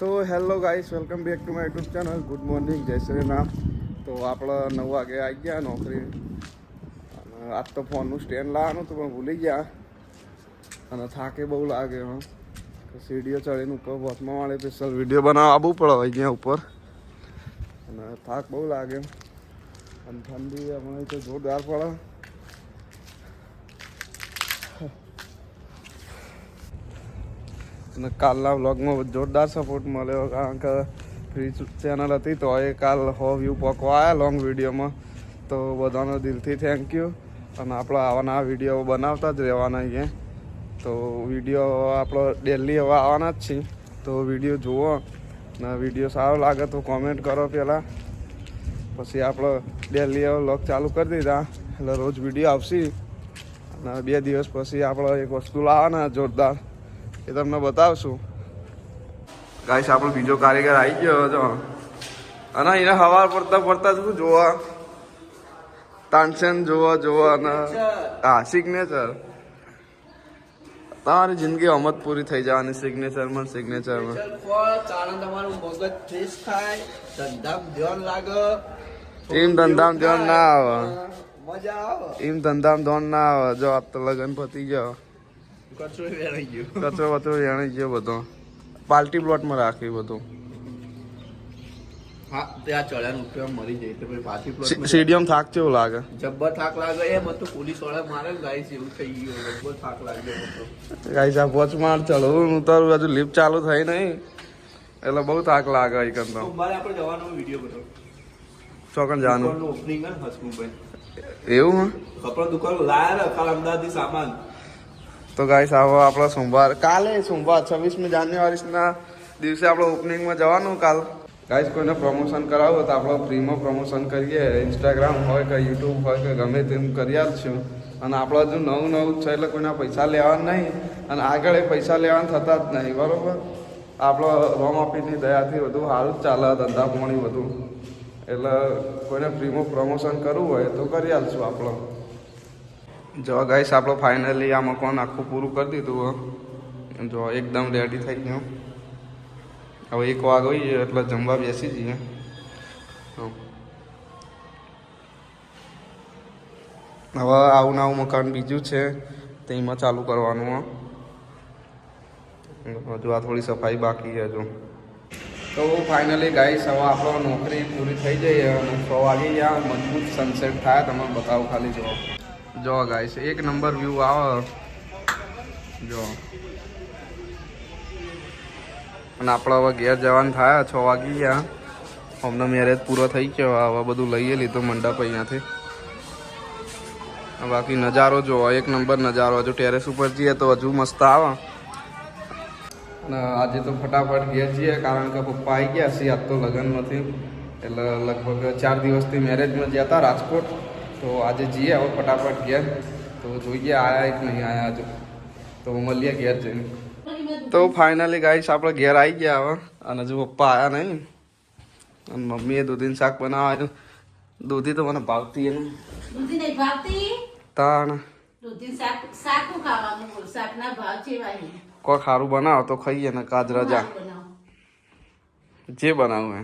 તો hello guys, welcome back to my YouTube channel. Good morning, જય શ્રી રામ. તો આપણે 9 વાગે આવી ગયા નોકરી. અને આજ તો ફોનનું સ્ટેન્ડ લાવવાનું હતું પણ ભૂલી ગયા. અને થાકે બહુ લાગે. સીડીઓ ચડીને ઉપર વચમાં વાળે સ્પેશિયલ વિડીયો બનાવવા આવવું પડે અહીંયા ઉપર. અને થાક બહુ લાગે. અને ઠંડી હમણાં તો જોરદાર પડે. અને કાલના વ્લોગમાં જોરદાર સપોર્ટ મળ્યો, કારણ કે ફ્રી ચેનલ હતી તો એ કાલ 100 વ્યૂ પકવા આવ્યા લોંગ વિડીયોમાં. તો બધાનો દિલથી થેન્ક યુ. અને આપણે આવાના વિડીયો બનાવતા જ રહેવાના અહીંયા. તો વિડીયો આપણો ડેલી હવે આવવાના જ છીએ. તો વિડીયો જુઓ ને વિડીયો સારો લાગે તો કોમેન્ટ કરો પહેલાં. પછી આપણે ડેલી હવે વ્લોગ ચાલુ કરી દીધા એટલે રોજ વિડીયો આવશે. અને 2 દિવસ પછી આપણે એક વસ્તુ લાવવાના જોરદાર, એ તમને બતાવશું. ગાઈસ, આપણો બીજો કારીગર આવી ગયો જો. અને એને હવાર પડતા શું જોવા, તાનસેન જોવા અને હા સિગ્નેચર. તમારી જિંદગી અમત પૂરી થઈ જવાની સિગ્નેચરમાં. તમારું મગજ ફ્રેશ થાય, ધંધામાં ધ્યાન લાગે. એમ ધંધામાં ધ્યાન ના આવે, મજા આવે. એમ ધંધામાં ધ્યાન ના આવે. જો આપ તો લગન પતી ગયો, કચરો વેરાઈ ગયો, કચરો વેણાઈ ગયો બધો. પાર્ટી પ્લોટમાં રાખી બધું. હા, ત્યાં ચડ્યા રૂપિયા મરી જાય તો પછી પાછી પ્લોટ સીડીએમ થાક કેવું લાગે? જબ્બર થાક લાગે. એમ તો પોલીસ વાળા મારે ગાઈસ એવું થઈ ગયું. જબ્બર થાક લાગે. ગાઈસ, આ પોચમાં ચડવું ઉતારું હજુ લિફ્ટ ચાલુ થઈ નહીં એટલે બહુ થાક લાગે. તો સોમવારે આપણે જવાનો વિડીયો બનાવો. ચોકન જવાનું ઓપનિંગ ને હસમુભાઈ એવું હે? કપડા દુકાન લાયા કાલ અમદાવાદથી સામાન. તો ગાઈસ, આવો આપણો કાલે સોમવાર 26મી જાન્યુઆરીના દિવસે આપણે ઓપનિંગમાં જવાનું કાલ. ગાઈસ, કોઈને પ્રમોશન કરાવવું તો આપણે ફ્રીમાં પ્રમોશન કરીએ. ઇન્સ્ટાગ્રામ હોય કે યુટ્યુબ હોય કે ગમે તેમ કરી આપશું. અને આપણે હજુ નવું છે એટલે કોઈના પૈસા લેવાના નહીં. અને આગળ એ પૈસા લેવાના થતા જ નહીં, બરાબર. આપણો રોમ ઓફિસની દયાથી બધું સારું જ ચાલે, ધંધા પાણી બધું. એટલે કોઈને ફ્રીમાં પ્રમોશન કરવું હોય તો કરી આપશું આપણે. જો ગાઈસ, આપણે ફાઇનલી આ મકાન આખું પૂરું કરી દીધું. જો એકદમ રેડી થઈ ગયું. હવે 1 વાગ હોઈએ એટલે જમવા બેસી જઈએ. હવે આવું નવું મકાન બીજું છે તેમાં ચાલુ કરવાનું. હજુ આ થોડી સફાઈ બાકી છે હજુ. તો ફાઇનલી ગાઈસ, હવે આપણો નોકરી પૂરી થઈ જઈએ અને 100 વાગી ગયા. મજબૂત સનસેટ થાય, તમને બતાવું ખાલી. જો ગાઈસ, 1 નંબર વ્યૂ આવે. જો અને આપણે હવે ઘેર જવાનું થાય. 6 વાગી ગયા. અમને મેરેજ પૂરો થઈ ગયો. હવે બધું લઈએ લીધું મંડપ અહીંયાથી. બાકી નજારો જોવો, 1 નંબર નજારો. હજુ ટેરેસ ઉપર જઈએ તો હજુ મસ્ત આવે. અને આજે તો ફટાફટ ઘેર જઈએ, કારણ કે પપ્પા આવી ગયા છે. આજ તો લગ્ન નથી એટલે લગભગ 4 દિવસથી મેરેજમાં ગયા હતા રાજકોટ. તો આજે જઈએ હવે ફટાફટ ઘેર. તો જોઈએ આયા કે નહીં આયા હજુ. તો મળીએ ઘેર જઈને. તો ફાઇનલી ગાઈસ, આપણે ઘેર આવી ગયા હવે. અને હજુ પપ્પા આવ્યા નહીં. અને મમ્મીએ દૂધીનું શાક બનાવ્યું. દૂધી તો મને ભાવતી એનું દૂધી નહીં ભાવતી. તાણ દૂધી શાક ખાવાનું બોલ. શાકના ભાવ છે ભાઈ. કોઈ ખારું બનાવો તો ખાઈએ ને કાજરજા જે બનાવું હે.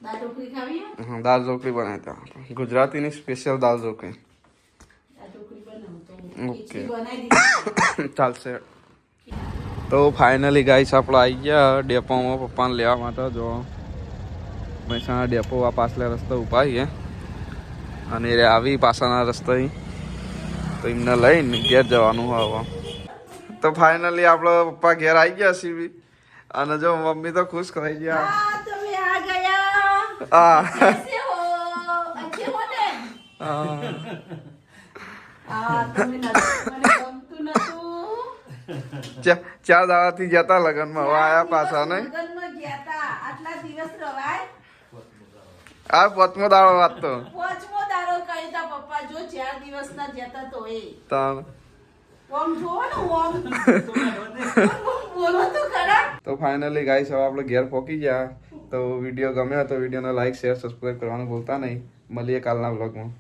દાળ ઢોકળી ખાવી હે? હા, દાળ ઢોકળી બનાવી હતા. ગુજરાતીની સ્પેશિયલ દાળ ઢોકળી. દાળ ઢોકળી બનાવું તો ઓકે. ખીચડી બનાવી દીધી. ચાલશે. તો ફાઇનલી ગાઈસ, આપણે આવી ગયા ડેપોમાં પપ્પાને લેવા માટે. જો મહેસાણા ડેપો આ પાછલા રસ્તા ઉભા છે. અને એ આવી પાછળના રસ્તે. તો એમને લઈને ઘેર જવાનું હવે. તો ફાઇનલી આપણે પપ્પા ઘેર આવી ગયા છીએ. અને જો મમ્મી તો ખુશ થઈ ગયા. હા, તમે આ ગયા. હા कैसे हो? अच्छे हो ने? હા, તમે મને ગમતું નતું. 4 દાડાથી જતા લગ્નમાં, હવે આયા પાછા નહીં. લગ્નમાં ગયા તા. આટલા દિવસ રવાય. આ 5મો દાડો વાત તો. 5મો દાડો કહી તા પપ્પા. જો 4 દિવસના જતા તો એ તાણ. ઓમ જોવો ને ઓમ. બોલો તો ખરા. તો ફાઇનલી ગાઈસ, હવે આપણે ઘેર પહોંચી ગયા. તો વિડીયો ગમ્યો તો વિડીયોને લાઈક શેર સબસ્ક્રાઈબ કરવાનું ભૂલતા નહીં. મળીએ કાલના વ્લોગમાં.